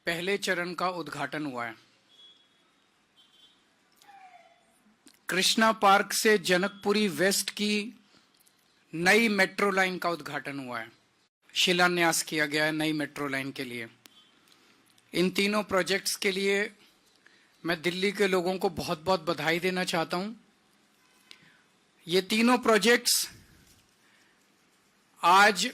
पहले चरण का उद्घाटन हुआ है। कृष्णा पार्क से जनकपुरी वेस्ट की नई मेट्रो लाइन का उद्घाटन हुआ है, शिलान्यास किया गया है नई मेट्रो लाइन के लिए। इन तीनों प्रोजेक्ट्स के लिए मैं दिल्ली के लोगों को बहुत बहुत बधाई देना चाहता हूं। ये तीनों प्रोजेक्ट्स आज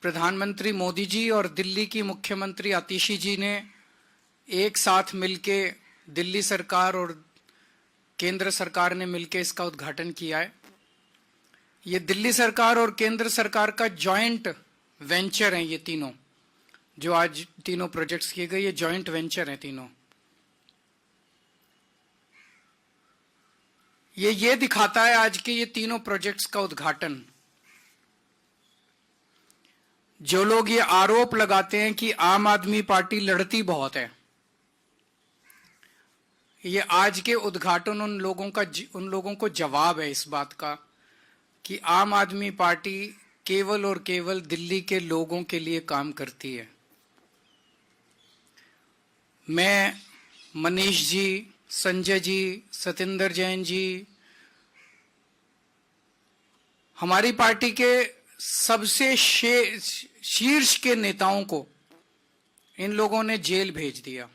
प्रधानमंत्री मोदी जी और दिल्ली की मुख्यमंत्री आतिशी जी ने एक साथ मिलके, दिल्ली सरकार और केंद्र सरकार ने मिलके इसका उद्घाटन किया है। ये दिल्ली सरकार और केंद्र सरकार का जॉइंट वेंचर है। ये तीनों जो आज तीनों प्रोजेक्ट्स किए गए, ये जॉइंट वेंचर हैं तीनों। ये दिखाता है आज के ये तीनों प्रोजेक्ट्स का उद्घाटन। जो लोग ये आरोप लगाते हैं कि आम आदमी पार्टी लड़ती बहुत है, ये आज के उद्घाटन उन लोगों को जवाब है इस बात का कि आम आदमी पार्टी केवल और केवल दिल्ली के लोगों के लिए काम करती है। मैं, मनीष जी, संजय जी, सतेंद्र जैन जी, हमारी पार्टी के सबसे शीर्ष के नेताओं को इन लोगों ने जेल भेज दिया।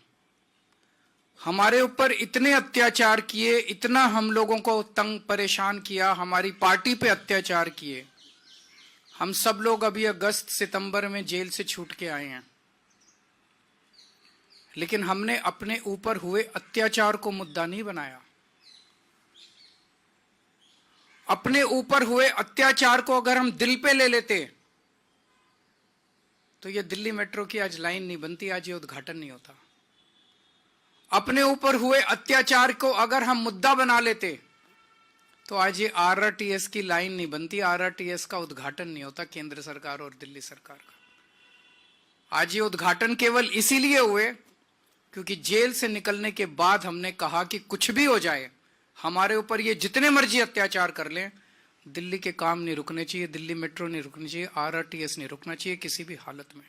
हमारे ऊपर इतने अत्याचार किए, इतना हम लोगों को तंग परेशान किया, हमारी पार्टी पे अत्याचार किए। हम सब लोग अभी अगस्त सितंबर में जेल से छूट के आए हैं, लेकिन हमने अपने ऊपर हुए अत्याचार को मुद्दा नहीं बनाया। अपने ऊपर हुए अत्याचार को अगर हम दिल पे ले लेते तो ये दिल्ली मेट्रो की आज लाइन नहीं बनती, आज ये उद्घाटन नहीं होता। अपने ऊपर हुए अत्याचार को अगर हम मुद्दा बना लेते तो आज ये आरआरटीएस की लाइन नहीं बनती, आरआरटीएस का उद्घाटन नहीं होता केंद्र सरकार और दिल्ली सरकार का। आज ये उद्घाटन केवल इसीलिए हुए क्योंकि जेल से निकलने के बाद हमने कहा कि कुछ भी हो जाए, हमारे ऊपर ये जितने मर्जी अत्याचार कर लें, दिल्ली के काम नहीं रुकने चाहिए, दिल्ली मेट्रो नहीं रुकनी चाहिए, आरआरटीएस नहीं रुकना चाहिए किसी भी हालत में।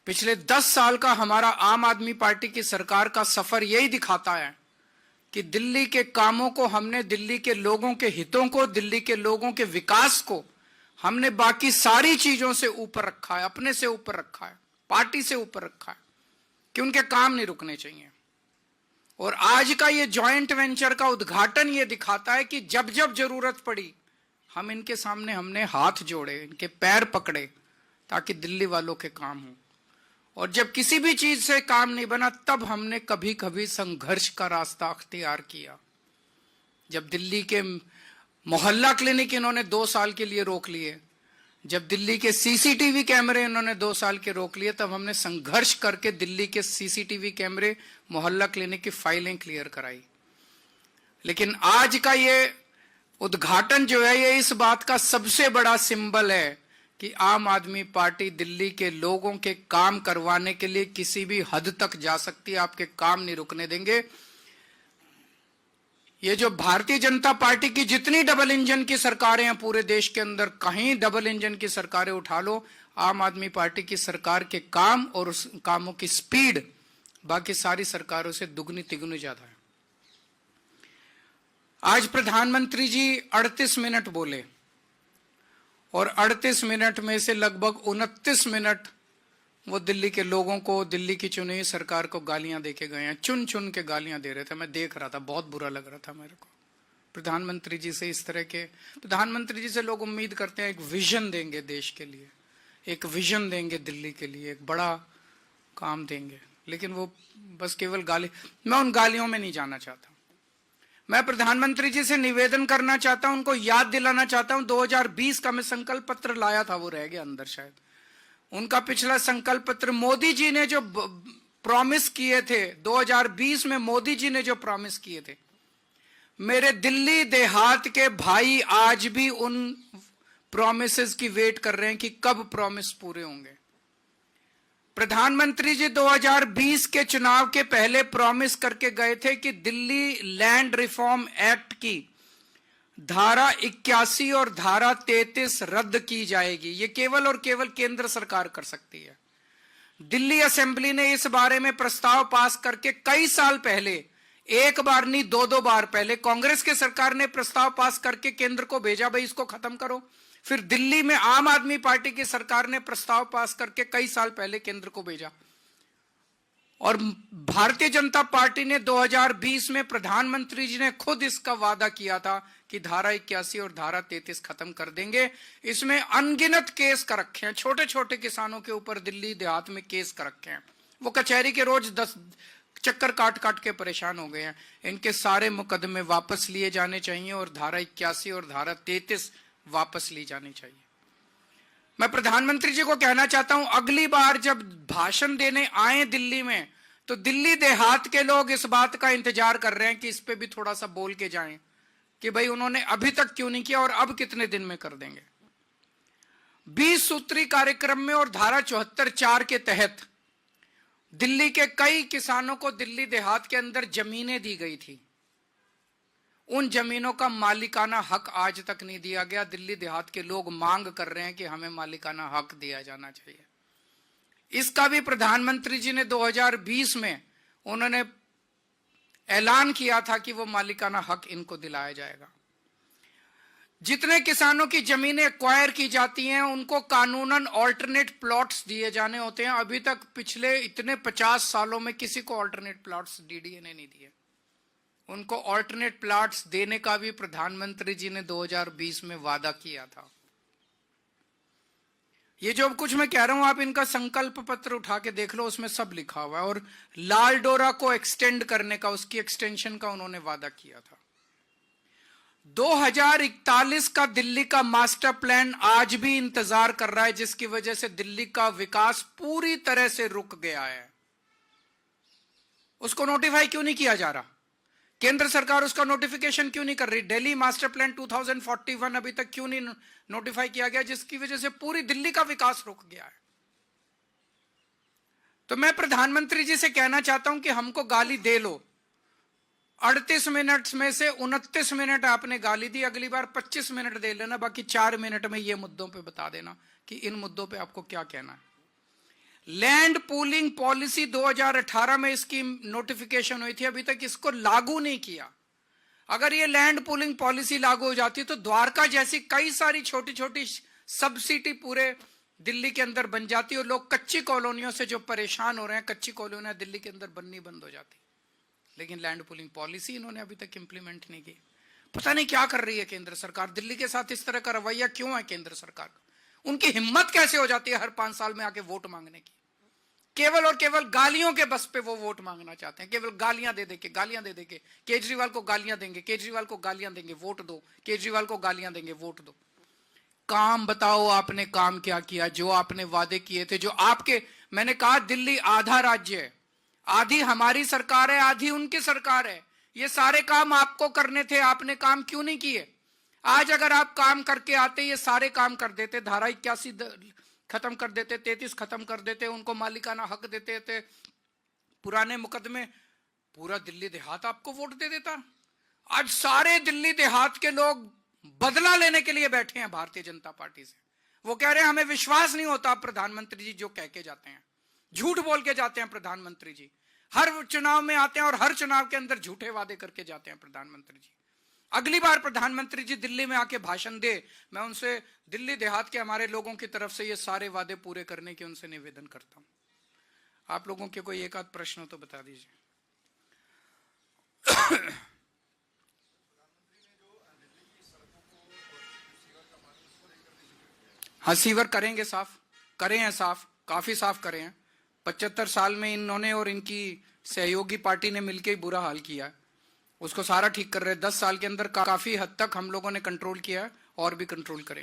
पिछले 10 साल का हमारा आम आदमी पार्टी की सरकार का सफर यही दिखाता है कि दिल्ली के कामों को हमने, दिल्ली के लोगों के हितों को, दिल्ली के लोगों के विकास को हमने बाकी सारी चीजों से ऊपर रखा है, अपने से ऊपर रखा है, पार्टी से ऊपर रखा है कि उनके काम नहीं रुकने चाहिए। और आज का ये जॉइंट वेंचर का उद्घाटन ये दिखाता है कि जब जब जरूरत पड़ी हम इनके सामने हमने हाथ जोड़े, इनके पैर पकड़े ताकि दिल्ली वालों के काम हो। और जब किसी भी चीज से काम नहीं बना तब हमने कभी कभी संघर्ष का रास्ता अख्तियार किया। जब दिल्ली के मोहल्ला क्लिनिक इन्होंने 2 साल के लिए रोक लिए, जब दिल्ली के सीसीटीवी कैमरे इन्होंने 2 साल के रोक लिए, तब हमने संघर्ष करके दिल्ली के सीसीटीवी कैमरे, मोहल्ला क्लिनिक की फाइलें क्लियर कराई। लेकिन आज का ये उद्घाटन जो है, ये इस बात का सबसे बड़ा सिंबल है कि आम आदमी पार्टी दिल्ली के लोगों के काम करवाने के लिए किसी भी हद तक जा सकती है, आपके काम नहीं रुकने देंगे। ये जो भारतीय जनता पार्टी की जितनी डबल इंजन की सरकारें हैं पूरे देश के अंदर, कहीं डबल इंजन की सरकारें उठा लो, आम आदमी पार्टी की सरकार के काम और उस कामों की स्पीड बाकी सारी सरकारों से दुगनी तिगुनी ज्यादा है। आज प्रधानमंत्री जी 38 मिनट बोले और 38 मिनट में से लगभग 29 मिनट वो दिल्ली के लोगों को, दिल्ली की चुनी हुई सरकार को गालियां देके गए हैं। चुन चुन के गालियां दे रहे थे, मैं देख रहा था, बहुत बुरा लग रहा था मेरे को। प्रधानमंत्री जी से इस तरह के, प्रधानमंत्री जी से लोग उम्मीद करते हैं एक विजन देंगे देश के लिए, एक विजन देंगे दिल्ली के लिए, एक बड़ा काम देंगे, लेकिन वो बस केवल गाली। मैं उन गालियों में नहीं जाना चाहता। मैं प्रधानमंत्री जी से निवेदन करना चाहता हूं, उनको याद दिलाना चाहता हूं, 2020 का मैं संकल्प पत्र लाया था, वो रह गया अंदर शायद। उनका पिछला संकल्प पत्र, मोदी जी ने जो प्रॉमिस किए थे 2020 में, मोदी जी ने जो प्रॉमिस किए थे, मेरे दिल्ली देहात के भाई आज भी उन प्रॉमिसेस की वेट कर रहे हैं कि कब प्रॉमिस पूरे होंगे। प्रधानमंत्री जी 2020 के चुनाव के पहले प्रॉमिस करके गए थे कि दिल्ली लैंड रिफॉर्म एक्ट की धारा 81 और धारा 33 रद्द की जाएगी। ये केवल और केवल केंद्र सरकार कर सकती है। दिल्ली असेंबली ने इस बारे में प्रस्ताव पास करके कई साल पहले, एक बार नहीं दो बार पहले कांग्रेस के सरकार ने प्रस्ताव पास करके केंद्र को भेजा, भाई इसको खत्म करो। फिर दिल्ली में आम आदमी पार्टी की सरकार ने प्रस्ताव पास करके कई साल पहले केंद्र को भेजा। और भारतीय जनता पार्टी ने 2020 में प्रधानमंत्री जी ने खुद इसका वादा किया था कि धारा 81 और धारा 33 खत्म कर देंगे। इसमें अनगिनत केस कर रखे हैं, छोटे छोटे किसानों के ऊपर दिल्ली देहात में केस कर रखे हैं। वो कचहरी के रोज 10 चक्कर काट काट के परेशान हो गए हैं। इनके सारे मुकदमे वापस लिए जाने चाहिए और धारा 81 और धारा 33 वापस ली जानी चाहिए। मैं प्रधानमंत्री जी को कहना चाहता हूं, अगली बार जब भाषण देने आए दिल्ली में, तो दिल्ली देहात के लोग इस बात का इंतजार कर रहे हैं कि इस पे भी थोड़ा सा बोल के जाएं कि भाई उन्होंने अभी तक क्यों नहीं किया और अब कितने दिन में कर देंगे। 20 सूत्री कार्यक्रम में और धारा 74(4) के तहत दिल्ली के कई किसानों को दिल्ली देहात के अंदर जमीनें दी गई थी। उन जमीनों का मालिकाना हक आज तक नहीं दिया गया। दिल्ली देहात के लोग मांग कर रहे हैं कि हमें मालिकाना हक दिया जाना चाहिए। इसका भी प्रधानमंत्री जी ने 2020 में उन्होंने ऐलान किया था कि वो मालिकाना हक इनको दिलाया जाएगा। जितने किसानों की जमीनें एक्वायर की जाती हैं उनको कानूनन ऑल्टरनेट प्लॉट्स दिए जाने होते हैं। अभी तक पिछले इतने 50 सालों में किसी को ऑल्टरनेट प्लॉट्स डीडीए ने नहीं दिए। उनको ऑल्टरनेट प्लॉट्स देने का भी प्रधानमंत्री जी ने 2020 में वादा किया था। ये जो कुछ मैं कह रहा हूं, आप इनका संकल्प पत्र उठा के देख लो, उसमें सब लिखा हुआ है। और लाल डोरा को एक्सटेंड करने का, उसकी एक्सटेंशन का उन्होंने वादा किया था। 2041 का दिल्ली का मास्टर प्लान आज भी इंतजार कर रहा है, जिसकी वजह से दिल्ली का विकास पूरी तरह से रुक गया है। उसको नोटिफाई क्यों नहीं किया जा रहा? केंद्र सरकार उसका नोटिफिकेशन क्यों नहीं कर रही? दिल्ली मास्टर प्लान 2041 अभी तक क्यों नहीं नोटिफाई किया गया, जिसकी वजह से पूरी दिल्ली का विकास रुक गया है। तो मैं प्रधानमंत्री जी से कहना चाहता हूं कि हमको गाली दे लो। 38 मिनट में से 29 मिनट आपने गाली दी, अगली बार 25 मिनट दे लेना, बाकी 4 मिनट में ये मुद्दों पे बता देना कि इन मुद्दों पे आपको क्या कहना है। लैंड पूलिंग पॉलिसी 2018 में इसकी नोटिफिकेशन हुई थी, अभी तक इसको लागू नहीं किया। अगर ये लैंड पूलिंग पॉलिसी लागू हो जाती तो द्वारका जैसी कई सारी छोटी छोटी सब सिटी पूरे दिल्ली के अंदर बन जाती और लोग कच्ची कॉलोनियों से जो परेशान हो रहे हैं, कच्ची कॉलोनियां दिल्ली के अंदर बननी बंद हो जाती। लेकिन लैंड पूलिंग पॉलिसी इन्होंने अभी तक इंप्लीमेंट नहीं की। पता नहीं क्या कर रही है केंद्र सरकार। दिल्ली के साथ इस तरह का रवैया क्यों है केंद्र सरकार का? उनकी हिम्मत कैसे हो जाती है हर 5 साल में आके वोट मांगने की? केवल और केवल गालियों के बस पे वो वोट मांगना चाहते हैं। केवल गालियां दे देके केजरीवाल को गालियां देंगे, केजरीवाल को गालियां देंगे, वोट दो, केजरीवाल को गालियां देंगे, वोट दो। काम बताओ, आपने काम क्या किया? जो आपने वादे किए थे, जो आपके, मैंने कहा दिल्ली आधा राज्य है, आधी हमारी सरकार है, आधी उनकी सरकार है। ये सारे काम आपको करने थे, आपने काम क्यों नहीं किए? आज अगर आप काम करके आते, ये सारे काम कर देते, धारा 81 खत्म कर देते, 33 खत्म कर देते, उनको मालिकाना हक देते थे, पुराने मुकदमे, पूरा दिल्ली देहात आपको वोट दे देता। आज सारे दिल्ली देहात के लोग बदला लेने के लिए बैठे हैं भारतीय जनता पार्टी से। वो कह रहे हैं हमें विश्वास नहीं होता प्रधानमंत्री जी जो कह के जाते हैं, झूठ बोल के जाते हैं प्रधानमंत्री जी। हर चुनाव में आते हैं और हर चुनाव के अंदर झूठे वादे करके जाते हैं प्रधानमंत्री जी। अगली बार प्रधानमंत्री जी दिल्ली में आके भाषण दे, मैं उनसे दिल्ली देहात के हमारे लोगों की तरफ से ये सारे वादे पूरे करने की उनसे निवेदन करता हूं। आप लोगों के कोई एक आध प्रश्न हो तो बता दीजिए। हाँ, सीवर करेंगे, साफ करे हैं, साफ काफी साफ करे हैं। 75 साल में इन्होंने और इनकी सहयोगी पार्टी ने मिलकर बुरा हाल किया है, उसको सारा ठीक कर रहे हैं। 10 साल के अंदर काफी हद तक हम लोगों ने कंट्रोल किया है और भी कंट्रोल करेंगे।